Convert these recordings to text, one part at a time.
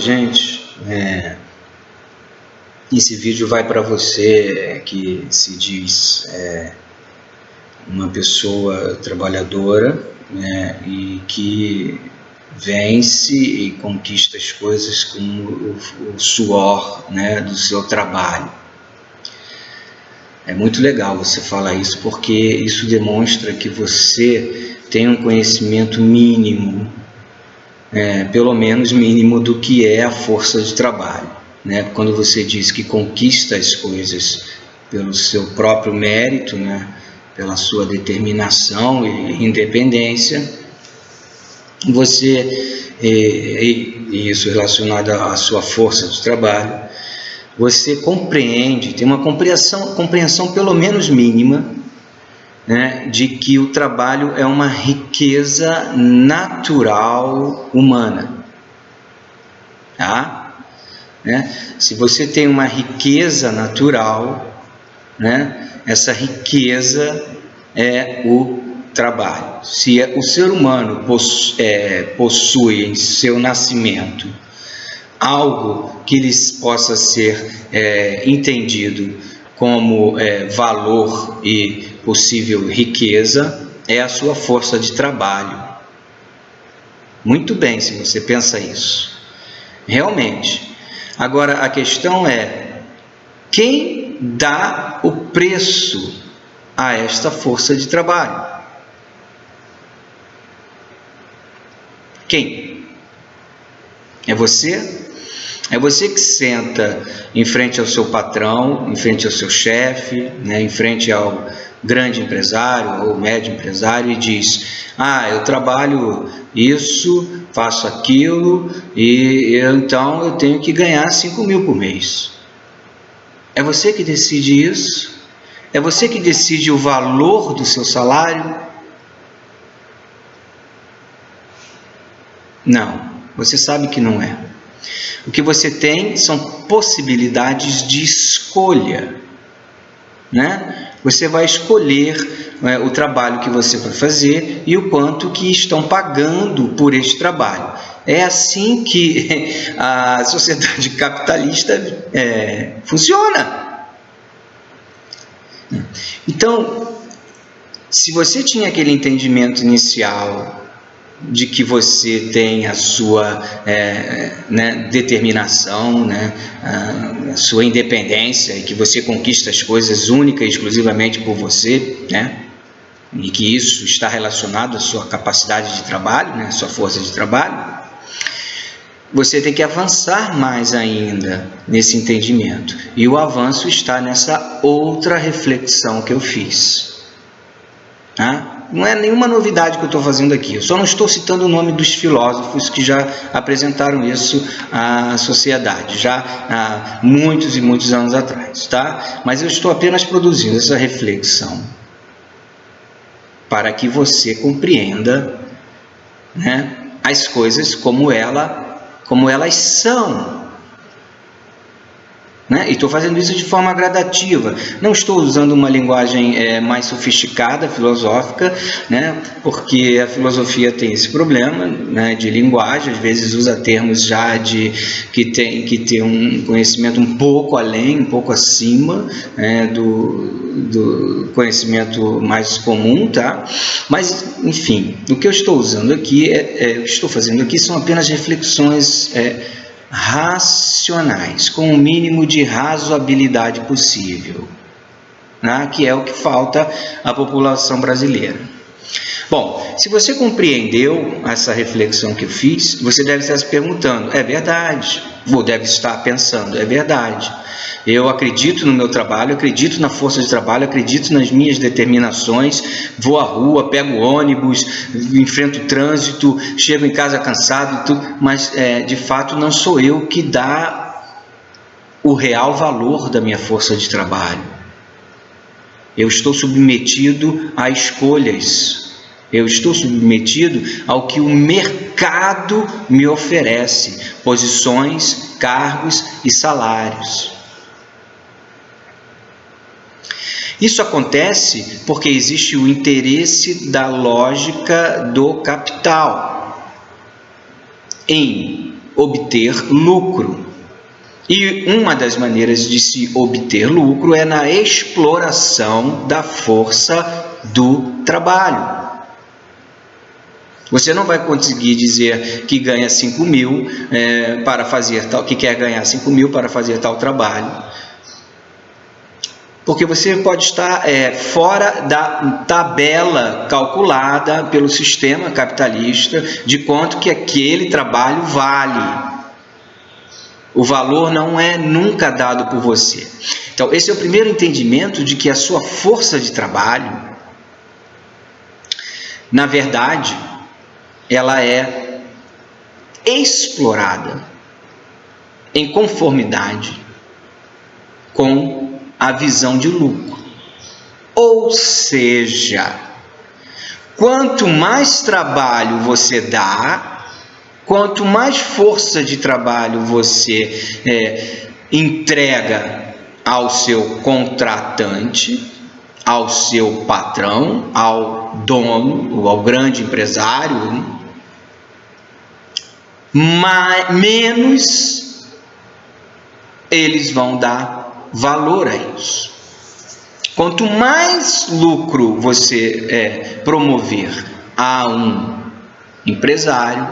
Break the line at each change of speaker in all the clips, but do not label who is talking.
gente. Esse vídeo vai para você que se diz uma pessoa trabalhadora, né, e que vence e conquista as coisas com o suor, né, do seu trabalho. É muito legal você falar isso, porque isso demonstra que você tem um conhecimento mínimo, pelo menos mínimo, do que é a força de trabalho, né? Quando você diz que conquista as coisas pelo seu próprio mérito, né, pela sua determinação e independência, você, e isso relacionado à sua força de trabalho, você compreende, tem uma compreensão pelo menos mínima, né, de que o trabalho é uma riqueza natural humana. Tá? Se você tem uma riqueza natural, né, essa riqueza é o trabalho. Se o ser humano possui em seu nascimento algo que lhes possa ser entendido como valor e possível riqueza, é a sua força de trabalho. Muito bem, se você pensa isso. Realmente. Agora, a questão é: quem dá o preço a esta força de trabalho? Quem? É você? É você que senta em frente ao seu patrão, em frente ao seu chefe, né, em frente ao grande empresário ou médio empresário e diz: eu trabalho isso, faço aquilo e então eu tenho que ganhar 5.000 por mês. É você que decide isso? É você que decide o valor do seu salário? Não, você sabe que não é. O que você tem são possibilidades de escolha, né? Você vai escolher o trabalho que você vai fazer e o quanto que estão pagando por este trabalho. É assim que a sociedade capitalista funciona. Então, se você tinha aquele entendimento inicial de que você tem a sua determinação, né, a sua independência, e que você conquista as coisas única e exclusivamente por você, né, e que isso está relacionado à sua capacidade de trabalho, né, à sua força de trabalho, você tem que avançar mais ainda nesse entendimento. E o avanço está nessa outra reflexão que eu fiz. Tá? Não é nenhuma novidade que eu estou fazendo aqui, eu só não estou citando o nome dos filósofos que já apresentaram isso à sociedade, já há muitos e muitos anos atrás, tá? Mas eu estou apenas produzindo essa reflexão para que você compreenda, né, as coisas como elas são. E estou fazendo isso de forma gradativa, não estou usando uma linguagem mais sofisticada, filosófica, né, porque a filosofia tem esse problema, né, de linguagem, às vezes usa termos já que tem um conhecimento um pouco além, um pouco acima, né, do conhecimento mais comum, tá? Mas, enfim, o que eu estou usando aqui, o que estou fazendo aqui são apenas reflexões racionais, com o mínimo de razoabilidade possível, né? Que é o que falta à população brasileira. Bom, se você compreendeu essa reflexão que eu fiz, você deve estar se perguntando: é verdade? Ou deve estar pensando: é verdade. Eu acredito no meu trabalho, acredito na força de trabalho, acredito nas minhas determinações, vou à rua, pego ônibus, enfrento o trânsito, chego em casa cansado e tudo, mas de fato não sou eu que dá o real valor da minha força de trabalho. Eu estou submetido a escolhas, eu estou submetido ao que o mercado me oferece, posições, cargos e salários. Isso acontece porque existe o interesse da lógica do capital em obter lucro. E uma das maneiras de se obter lucro é na exploração da força do trabalho. Você não vai conseguir dizer que ganha 5 mil para fazer tal, que quer ganhar 5 mil para fazer tal trabalho, porque você pode estar fora da tabela calculada pelo sistema capitalista de quanto que aquele trabalho vale. O valor não é nunca dado por você. Então, esse é o primeiro entendimento de que a sua força de trabalho, na verdade, ela é explorada em conformidade com a visão de lucro. Ou seja, quanto mais trabalho você dá, quanto mais força de trabalho você entrega ao seu contratante, ao seu patrão, ao dono, ao grande empresário, menos eles vão dar valor a isso. Quanto mais lucro você promover a um empresário,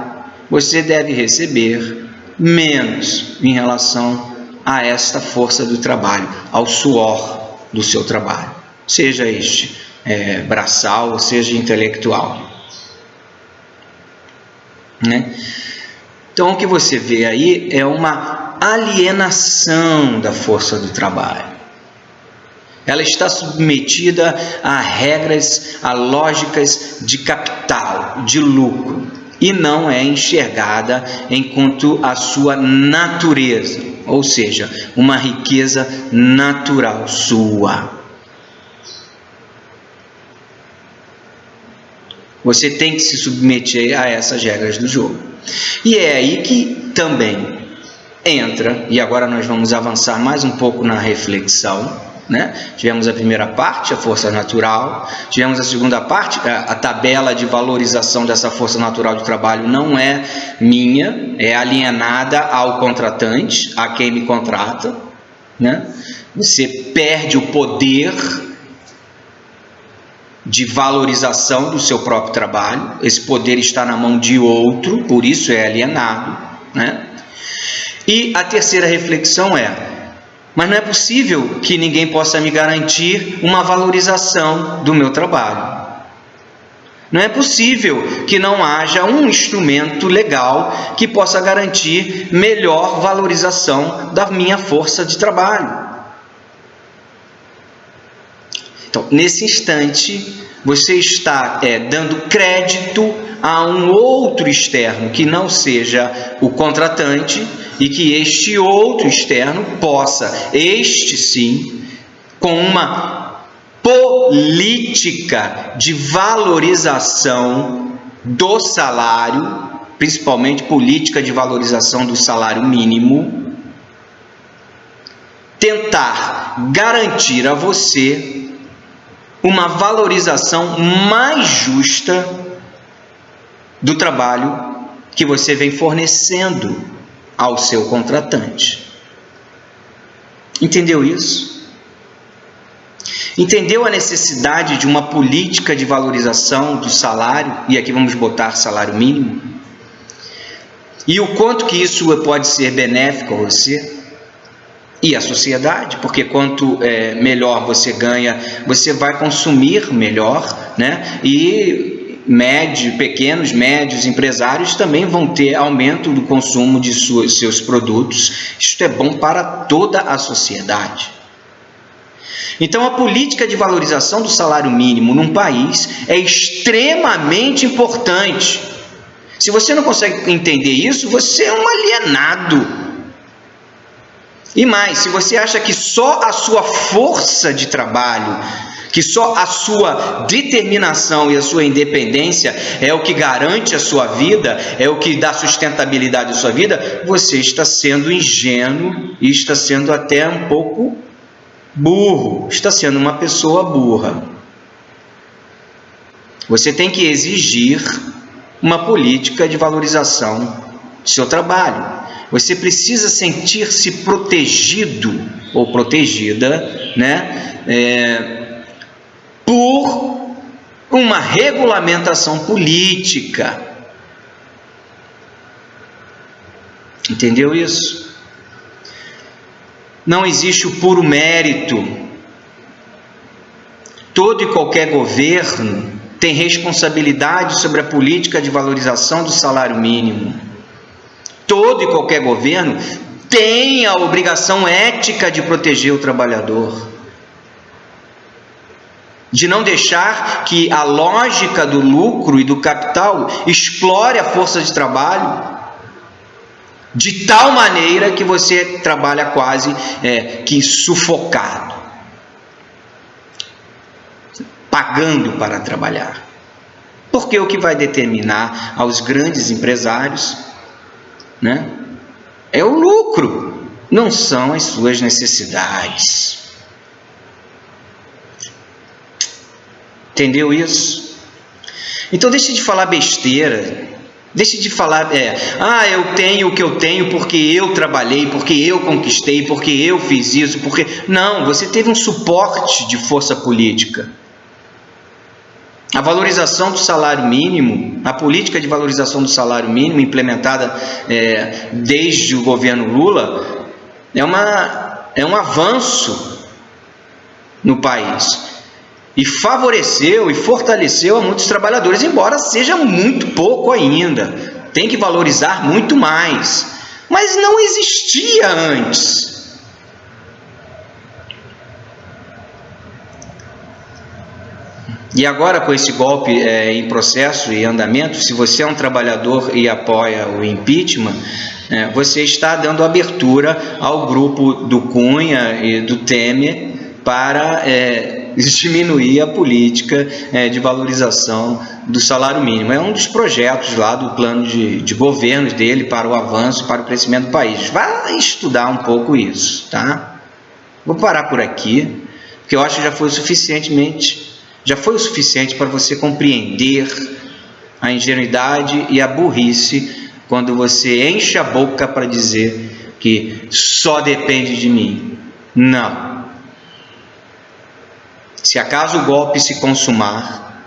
você deve receber menos em relação a esta força do trabalho, ao suor do seu trabalho, seja este braçal ou seja intelectual, né? Então o que você vê aí é uma alienação da força do trabalho. Ela está submetida a regras, a lógicas de capital, de lucro, e não é enxergada enquanto a sua natureza, ou seja, uma riqueza natural sua. Você tem que se submeter a essas regras do jogo. E é aí que também entra, e agora nós vamos avançar mais um pouco na reflexão, né? Tivemos a primeira parte, a força natural, tivemos a segunda parte, a tabela de valorização dessa força natural de trabalho não é minha, é alienada ao contratante, a quem me contrata, né? Você perde o poder de valorização do seu próprio trabalho, esse poder está na mão de outro, por isso é alienado, né? E a terceira reflexão mas não é possível que ninguém possa me garantir uma valorização do meu trabalho. Não é possível que não haja um instrumento legal que possa garantir melhor valorização da minha força de trabalho. Então, nesse instante, você está dando crédito a um outro externo que não seja o contratante e que este outro externo possa, este sim, com uma política de valorização do salário, principalmente política de valorização do salário mínimo, tentar garantir a você uma valorização mais justa do trabalho que você vem fornecendo ao seu contratante. Entendeu isso? Entendeu a necessidade de uma política de valorização do salário? E aqui vamos botar salário mínimo. E o quanto que isso pode ser benéfico a você e à sociedade, porque quanto melhor você ganha, você vai consumir melhor, né? E pequenos, médios empresários também vão ter aumento do consumo de seus produtos. Isto é bom para toda a sociedade. Então, a política de valorização do salário mínimo num país é extremamente importante. Se você não consegue entender isso, você é um alienado. E mais, se você acha que só a sua força de trabalho, que só a sua determinação e a sua independência é o que garante a sua vida, é o que dá sustentabilidade à sua vida, você está sendo ingênuo e está sendo até um pouco burro, está sendo uma pessoa burra. Você tem que exigir uma política de valorização do seu trabalho. Você precisa sentir-se protegido ou protegida, né, por uma regulamentação política. Entendeu isso? Não existe o puro mérito. Todo e qualquer governo tem responsabilidade sobre a política de valorização do salário mínimo. Todo e qualquer governo tem a obrigação ética de proteger o trabalhador, de não deixar que a lógica do lucro e do capital explore a força de trabalho de tal maneira que você trabalha quase que sufocado, pagando para trabalhar. Porque o que vai determinar aos grandes empresários, né, é o lucro, não são as suas necessidades. Entendeu isso? Então deixe de falar besteira. Deixe de falar, eu tenho o que eu tenho porque eu trabalhei, porque eu conquistei, porque eu fiz isso, porque... Não, você teve um suporte de força política. A valorização do salário mínimo, a política de valorização do salário mínimo implementada desde o governo Lula, é um avanço no país. E favoreceu e fortaleceu a muitos trabalhadores, embora seja muito pouco ainda. Tem que valorizar muito mais. Mas não existia antes. E agora, com esse golpe em processo e andamento, se você é um trabalhador e apoia o impeachment, você está dando abertura ao grupo do Cunha e do Temer para diminuir a política de valorização do salário mínimo. É um dos projetos lá do plano de governo dele para o avanço, para o crescimento do país. Vai estudar um pouco isso, tá? Vou parar por aqui, porque eu acho que já foi o suficiente para você compreender a ingenuidade e a burrice quando você enche a boca para dizer que só depende de mim. Não. Se acaso o golpe se consumar,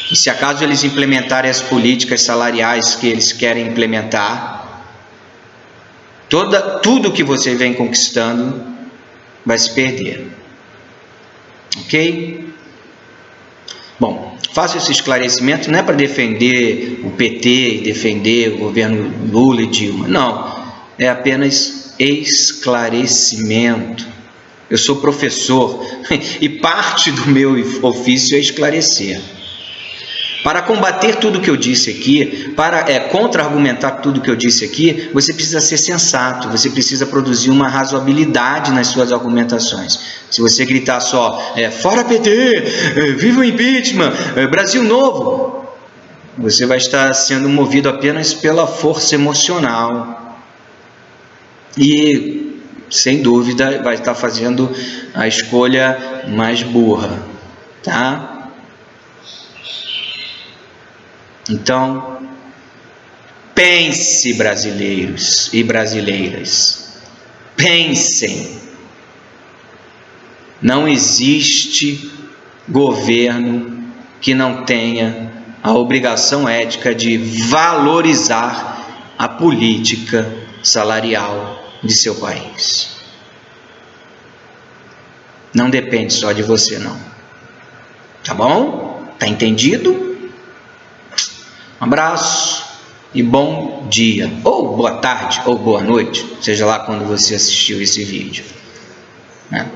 e se acaso eles implementarem as políticas salariais que eles querem implementar, tudo que você vem conquistando vai se perder. Ok? Bom, faço esse esclarecimento não é para defender o PT e defender o governo Lula e Dilma, não, é apenas esclarecimento. Eu sou professor e parte do meu ofício é esclarecer. Para combater tudo que eu disse aqui, para contra-argumentar tudo que eu disse aqui, você precisa ser sensato, você precisa produzir uma razoabilidade nas suas argumentações. Se você gritar só, fora PT, viva o impeachment, Brasil novo, você vai estar sendo movido apenas pela força emocional. E, sem dúvida, vai estar fazendo a escolha mais burra, tá? Então, pense, brasileiros e brasileiras, pensem. Não existe governo que não tenha a obrigação ética de valorizar a política salarial de seu país. Não depende só de você, não. Tá bom? Tá entendido? Um abraço e bom dia, ou boa tarde, ou boa noite, seja lá quando você assistiu esse vídeo, né?